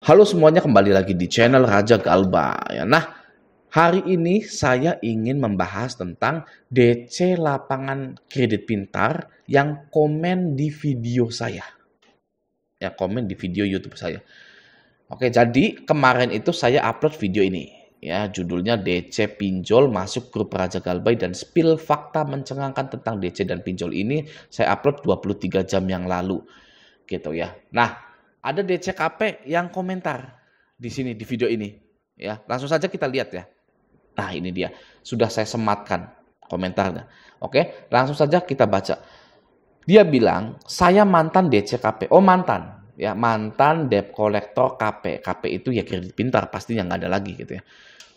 Halo semuanya, kembali lagi di channel Raja Galba ya. Nah, hari ini saya ingin membahas tentang DC lapangan kredit pintar yang komen di video saya. Ya, komen di video YouTube saya. Oke, jadi kemarin itu saya upload video ini. Ya, judulnya DC pinjol masuk grup Raja Galbay dan spill fakta mencengangkan tentang DC dan pinjol ini. Saya upload 23 jam yang lalu. Gitu ya. Nah, ada DCKP yang komentar di sini di video ini ya. Langsung saja kita lihat ya. Nah, ini dia. Sudah saya sematkan komentarnya. Oke, langsung saja kita baca. Dia bilang, "Saya mantan DCKP." Oh, mantan. Ya, mantan debt collector KP. KP itu ya kredit pintar, pastinya nggak ada lagi gitu ya.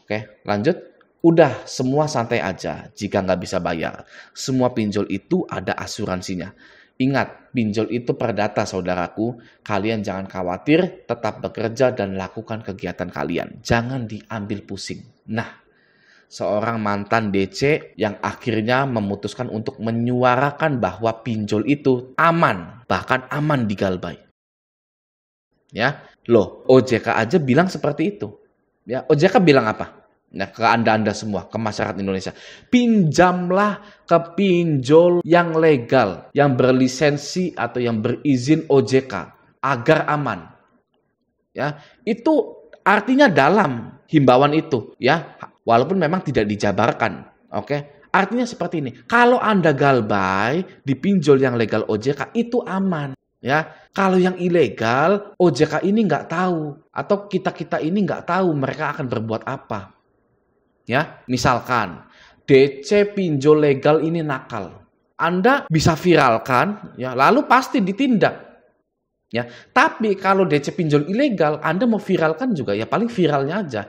Oke, lanjut. Udah, semua santai aja jika nggak bisa bayar. Semua pinjol itu ada asuransinya. Ingat, pinjol itu perdata saudaraku. Kalian jangan khawatir, tetap bekerja dan lakukan kegiatan kalian. Jangan diambil pusing. Nah, seorang mantan DC yang akhirnya memutuskan untuk menyuarakan bahwa pinjol itu aman, bahkan aman di Galbay. Ya, loh, OJK aja bilang seperti itu. Ya, OJK bilang apa? Nah, ke Anda semua, ke masyarakat Indonesia. Pinjamlah ke pinjol yang legal, yang berlisensi atau yang berizin OJK agar aman. Ya, itu artinya dalam himbauan itu, ya. Walaupun memang tidak dijabarkan, oke. Artinya seperti ini. Kalau Anda Galbay di pinjol yang legal OJK itu aman. Ya, kalau yang ilegal OJK ini nggak tahu atau kita ini nggak tahu mereka akan berbuat apa. Ya, misalkan DC pinjol legal ini nakal, Anda bisa viralkan, ya, lalu pasti ditindak, ya. Tapi kalau DC pinjol ilegal, Anda mau viralkan juga, ya paling viralnya aja,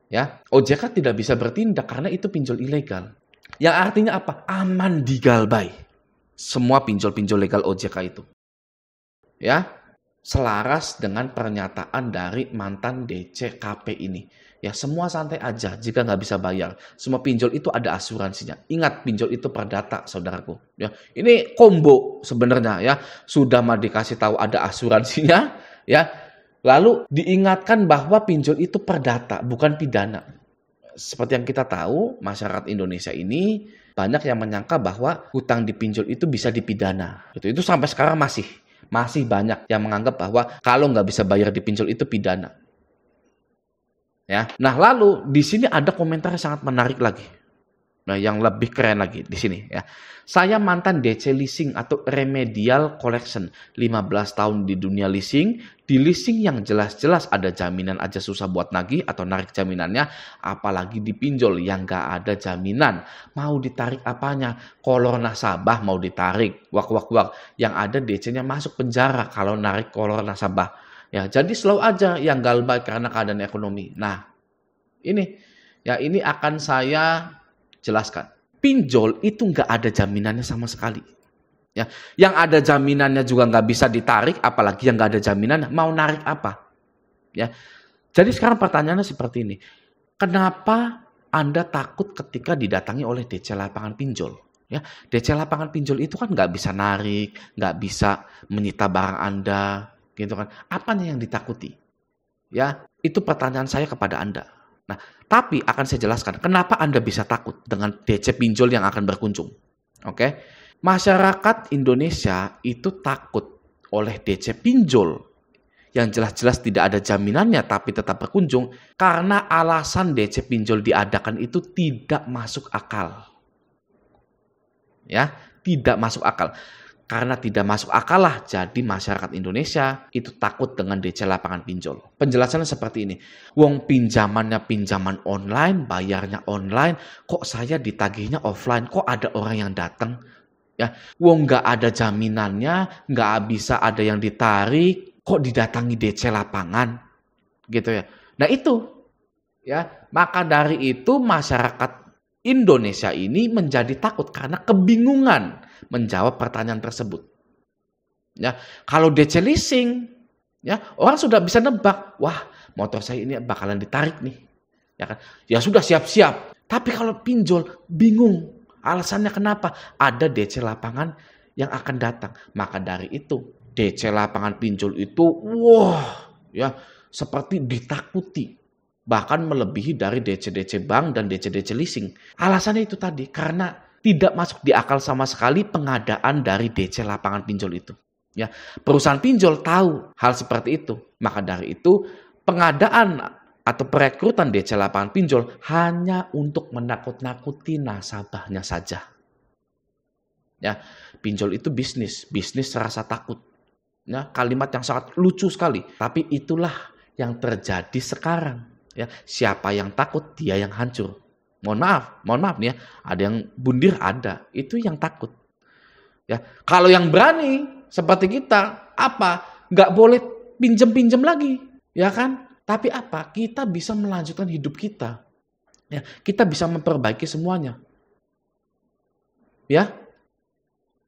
ya. OJK tidak bisa bertindak karena itu pinjol ilegal. Yang artinya apa? Aman di Galbay. Semua pinjol-pinjol legal OJK itu, ya, selaras dengan pernyataan dari mantan DCKP ini. Ya, semua santai aja jika nggak bisa bayar. Semua pinjol itu ada asuransinya. Ingat, pinjol itu perdata, saudaraku. Ya, ini combo sebenarnya ya. Sudah mah dikasih tahu ada asuransinya, ya. Lalu diingatkan bahwa pinjol itu perdata, bukan pidana. Seperti yang kita tahu, masyarakat Indonesia ini banyak yang menyangka bahwa hutang dipinjol itu bisa dipidana. Itu sampai sekarang masih banyak yang menganggap bahwa kalau nggak bisa bayar dipinjol itu pidana. Ya, nah lalu di sini ada komentar yang sangat menarik lagi. Nah, yang lebih keren lagi di sini ya. Saya mantan DC leasing atau remedial collection, 15 tahun di dunia leasing. Di leasing yang jelas-jelas ada jaminan aja susah buat nagih atau narik jaminannya, apalagi di pinjol yang nggak ada jaminan. Mau ditarik apanya? Kolor nasabah mau ditarik. Wak. Yang ada DC-nya masuk penjara kalau narik kolor nasabah. Ya, jadi slow aja yang Galbay karena keadaan ekonomi. Nah, ini akan saya jelaskan. Pinjol itu nggak ada jaminannya sama sekali. Ya, yang ada jaminannya juga nggak bisa ditarik, apalagi yang nggak ada jaminannya mau narik apa? Ya, jadi sekarang pertanyaannya seperti ini. Kenapa Anda takut ketika didatangi oleh DC lapangan pinjol? Ya, DC lapangan pinjol itu kan nggak bisa narik, nggak bisa menyita barang Anda. Gitu kan. Apanya yang ditakuti? Ya, itu pertanyaan saya kepada Anda. Nah, tapi akan saya jelaskan kenapa Anda bisa takut dengan DC pinjol yang akan berkunjung. Oke? Masyarakat Indonesia itu takut oleh DC pinjol yang jelas-jelas tidak ada jaminannya tapi tetap berkunjung karena alasan DC pinjol diadakan itu tidak masuk akal. Ya, tidak masuk akal. Karena tidak masuk akal lah, jadi masyarakat Indonesia itu takut dengan DC lapangan pinjol. Penjelasannya seperti ini. Wong pinjamannya pinjaman online, bayarnya online, kok saya ditagihnya offline, kok ada orang yang datang? Ya, wong nggak ada jaminannya, nggak bisa ada yang ditarik, kok didatangi DC lapangan? Gitu ya. Nah itu, ya, maka dari itu masyarakat Indonesia ini menjadi takut karena kebingungan menjawab pertanyaan tersebut. Ya, kalau DC leasing, ya, orang sudah bisa nebak, wah, motor saya ini bakalan ditarik nih. Ya kan? Ya sudah siap-siap. Tapi kalau pinjol bingung. Alasannya kenapa? Ada DC lapangan yang akan datang. Maka dari itu, DC lapangan pinjol itu wah, ya, seperti ditakuti, bahkan melebihi dari DC-DC bank dan DC-DC leasing. Alasannya itu tadi, karena tidak masuk di akal sama sekali pengadaan dari DC lapangan pinjol itu. Ya, perusahaan pinjol tahu hal seperti itu. Maka dari itu, pengadaan atau perekrutan DC lapangan pinjol hanya untuk menakut-nakuti nasabahnya saja. Ya, pinjol itu bisnis rasa takut. Ya, kalimat yang sangat lucu sekali, tapi itulah yang terjadi sekarang. Ya, siapa yang takut, dia yang hancur. Mohon maaf nih ya, ada yang bundir ada, itu yang takut. Ya, kalau yang berani seperti kita, apa? Nggak boleh pinjem lagi, ya kan? Tapi apa? Kita bisa melanjutkan hidup kita. Ya, kita bisa memperbaiki semuanya. Ya,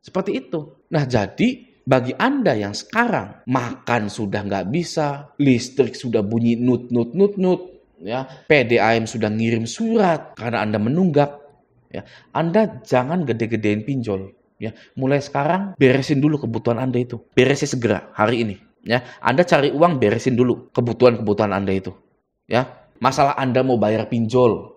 seperti itu. Nah, jadi bagi Anda yang sekarang makan sudah nggak bisa, listrik sudah bunyi nut, ya, PDAM sudah ngirim surat karena Anda menunggak, ya, Anda jangan gede-gedein pinjol. Ya, mulai sekarang beresin dulu kebutuhan Anda itu, beresin segera hari ini. Ya, Anda cari uang, beresin dulu kebutuhan Anda itu. Ya, masalah Anda mau bayar pinjol,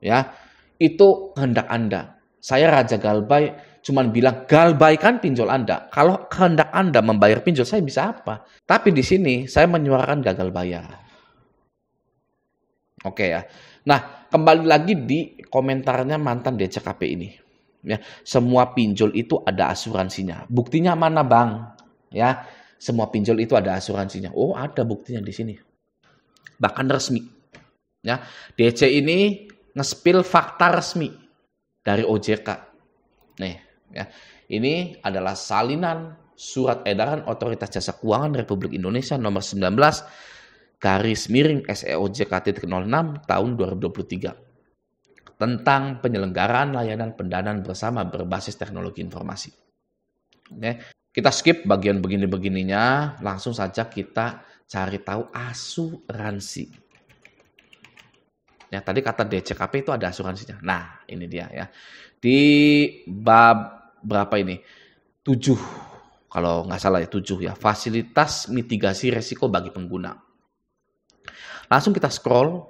ya, itu kehendak Anda. Saya Raja Galbay cuman bilang galbaikan pinjol Anda. Kalau kehendak Anda membayar pinjol, saya bisa apa? Tapi di sini saya menyuarakan gagal bayar. Oke ya. Nah, kembali lagi di komentarnya mantan DCKP ini. Ya, semua pinjol itu ada asuransinya. Buktinya mana, Bang? Ya, semua pinjol itu ada asuransinya. Oh, ada buktinya di sini. Bahkan resmi. Ya, DC ini nge-spill fakta resmi dari OJK. Nih, ya. Ini adalah salinan surat edaran Otoritas Jasa Keuangan Republik Indonesia nomor 19 /SEOJK.06 tahun 2023 tentang penyelenggaraan layanan pendanaan bersama berbasis teknologi informasi. Oke, kita skip bagian begini-begininya, langsung saja kita cari tahu asuransi. Ya, tadi kata DCKP itu ada asuransinya. Nah, ini dia ya. Di bab berapa ini? 7, kalau nggak salah ya 7 ya. Fasilitas mitigasi resiko bagi pengguna. Langsung kita scroll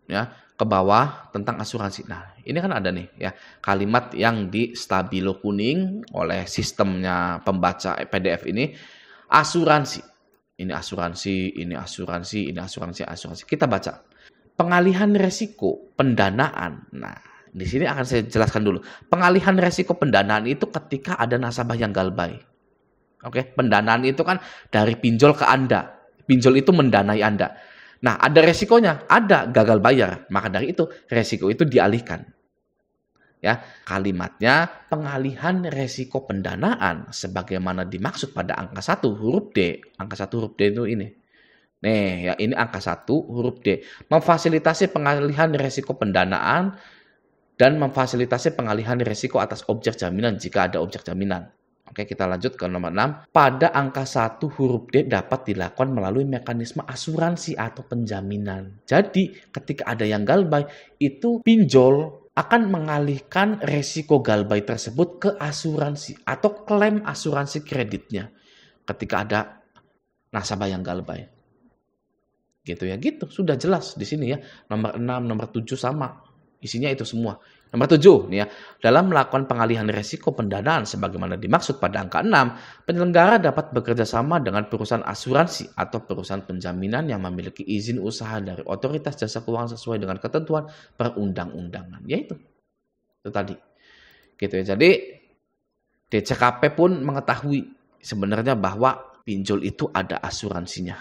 ya ke bawah tentang asuransi. Nah, ini kan ada nih ya kalimat yang di stabilo kuning oleh sistemnya pembaca PDF ini, asuransi. Ini asuransi, ini asuransi, ini asuransi. Kita baca. Pengalihan resiko pendanaan. Nah, di sini akan saya jelaskan dulu. Pengalihan resiko pendanaan itu ketika ada nasabah yang galbay. Oke, pendanaan itu kan dari pinjol ke Anda. Pinjol itu mendanai Anda. Nah, ada resikonya, ada gagal bayar. Maka dari itu, resiko itu dialihkan. Ya, kalimatnya pengalihan resiko pendanaan sebagaimana dimaksud pada angka 1 huruf D. Angka 1 huruf D itu ini. Nih, ya ini angka 1 huruf D. Memfasilitasi pengalihan resiko pendanaan dan memfasilitasi pengalihan resiko atas objek jaminan jika ada objek jaminan. Oke, kita lanjut ke nomor 6. Pada angka 1 huruf D dapat dilakukan melalui mekanisme asuransi atau penjaminan. Jadi, ketika ada yang galbay, itu pinjol akan mengalihkan resiko galbay tersebut ke asuransi atau klaim asuransi kreditnya ketika ada nasabah yang galbay. Gitu ya, gitu. Sudah jelas di sini ya. Nomor 6, nomor 7 sama. Isinya itu semua. Nomor 7 nih ya, dalam melakukan pengalihan resiko pendanaan sebagaimana dimaksud pada angka 6, penyelenggara dapat bekerja sama dengan perusahaan asuransi atau perusahaan penjaminan yang memiliki izin usaha dari Otoritas Jasa Keuangan sesuai dengan ketentuan perundang-undangan. Yaitu itu tadi. Gitu ya. Jadi DCKP pun mengetahui sebenarnya bahwa pinjol itu ada asuransinya.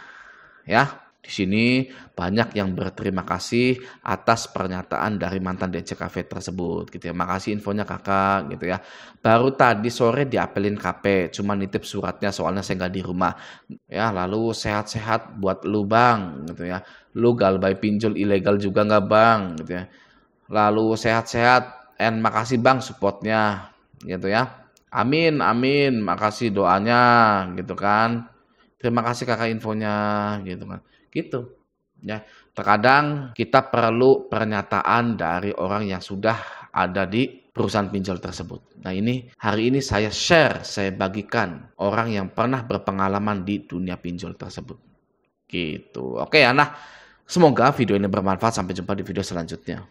Ya. Di sini banyak yang berterima kasih atas pernyataan dari mantan DCKP tersebut gitu ya. Makasih infonya kakak gitu ya. Baru tadi sore diapelin KP, cuma nitip suratnya soalnya saya nggak di rumah. Ya, lalu sehat-sehat buat lu bang gitu ya. Lu galbay pinjol ilegal juga nggak bang gitu ya. Lalu sehat-sehat and makasih bang supportnya gitu ya. Amin, makasih doanya gitu kan. Terima kasih kakak infonya gitu kan. Gitu ya, terkadang kita perlu pernyataan dari orang yang sudah ada di perusahaan pinjol tersebut. Nah, ini hari ini saya share, saya bagikan orang yang pernah berpengalaman di dunia pinjol tersebut. Gitu. Oke ya, nah semoga video ini bermanfaat. Sampai jumpa di video selanjutnya.